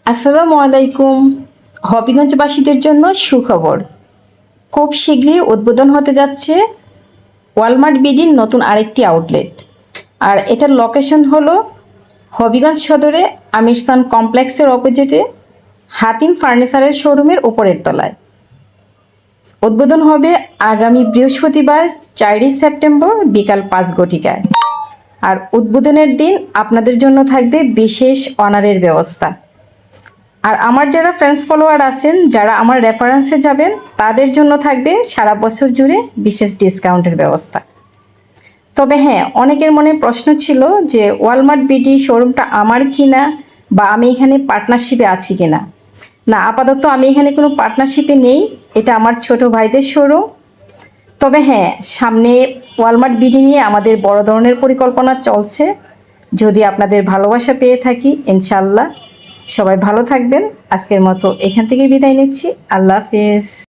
আসসালামু আলাইকুম। হবিগঞ্জবাসীদের জন্য সুখবর। খুব শীঘ্রই উদ্বোধন হতে যাচ্ছে ওয়ালমার্ট বিডির নতুন আরেকটি আউটলেট। আর এটার লোকেশন হলো হবিগঞ্জ সদরে আমিরসান কমপ্লেক্সের অপোজিটে হাতিম ফার্নিচারের শোরুমের উপরের তলায়। উদ্বোধন হবে আগামী বৃহস্পতিবার 4 সেপ্টেম্বর বিকাল 5 ঘটিকায়। আর উদ্বোধনের দিন আপনাদের জন্য থাকবে বিশেষ অনারের ব্যবস্থা। আর আমার যারা ফ্রেন্ডস ফলোয়ার আছেন, যারা আমার রেফারেন্সে যাবেন, তাদের জন্য থাকবে সারা বছর জুড়ে বিশেষ ডিসকাউন্টের ব্যবস্থা। তবে হ্যাঁ, অনেকের মনে প্রশ্ন ছিল যে ওয়ালমার্ট বিডি শোরুমটা আমার কিনা বা আমি এখানে পার্টনারশিপে আছি কিনা। না, আপাতত আমি এখানে কোনো পার্টনারশিপে নেই, এটা আমার ছোট ভাইদের শোরুম। তবে হ্যাঁ, সামনে ওয়ালমার্ট বিডি নিয়ে আমাদের বড় ধরনের পরিকল্পনা চলছে। যদি আপনাদের ভালোবাসা পেয়ে থাকি, ইনশাল্লাহ। সবাই ভালো থাকবেন। আজকের মতো এখান থেকে বিদায় নিচ্ছি। আল্লাহ হাফেজ।